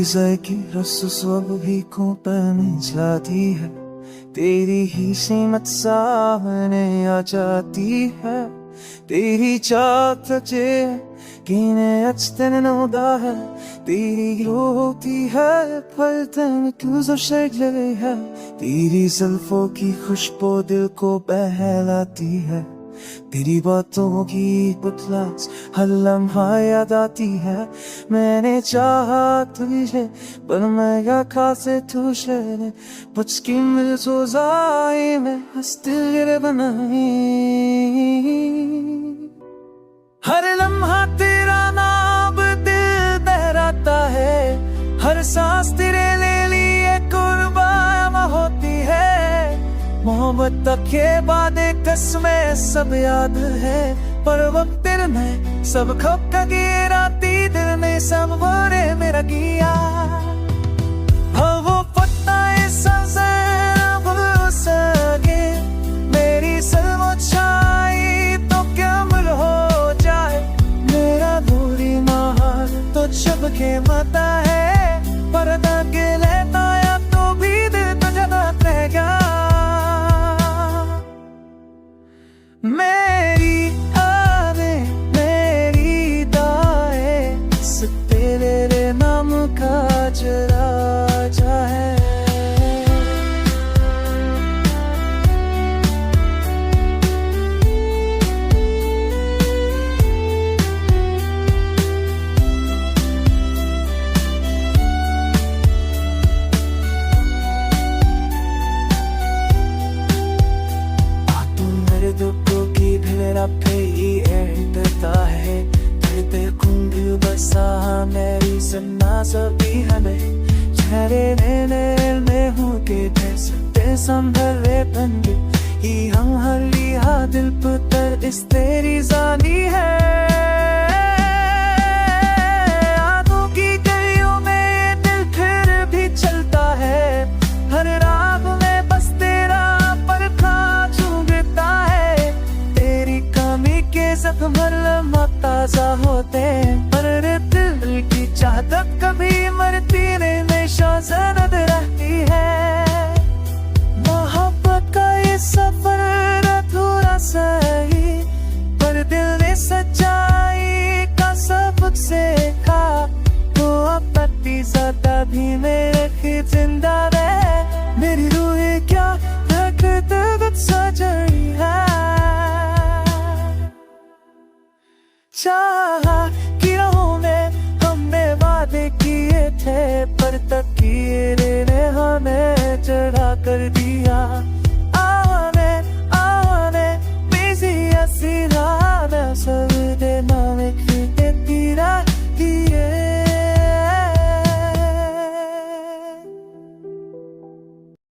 जय की रस सब भी को पैने जाती है, तेरी ही सीमत सामने आ जाती है. तेरी चाहत जे कीने अचतन नौदा है, तेरी रोती है पर तन क्यों शगले है. तेरी जुल्फों की खुशबू दिल को बहलाती है, तेरी बातों की बुतलास हर लम्हा याद आती है. मैंने चाहा तुझे पर मैं या खासे तुझे पुचकी मिल सोजाई में हस्तिल बनाई. हर लम्हा तेरा नाम दिल बहराता है, हर सांस तेरे ले लिए कुर्बान होती है. मोहब्बत के बाद कसमें सब याद है, पर वक्त तेरे में सब खप का गिराती दिल में सब बोरे मेरा किया. हाँ वो पता सके मेरी सलमो छाई तो क्या मुल हो जाए. मेरा दूरी महार तो छप के मता है, पर्दा के लेता या तो भी दिल तो जगा रह गया. मेरी आदे मेरी दाए तेरे नाम का जरा जाए. है तेरे कुंभ बसा मेरी सुना सभी हमें चेहरे में हूँ के जैसे संभले बंदे ही हम हर लिया दिल पुत्र इस तेरी जानी है. आंखों की गलियों में दिल फिर भी चलता है, हर रात में बस तेरा परखा चुभता है. तेरी कमी के जख्म ताजा होते पर दिल की चाहत कभी मरती हमेशा ज़िंदा रहती है. मोहब्बत का ये सफर अधूरा सही, पर दिल ने सच्चाई का सबक सीखा. तो अब तक ज्यादा भी मेरे जिंदा रहे, मेरी रूह क्या धड़कत सजड़ी है. चाहा कि राहों में हमने वादे किए थे पर तकदीर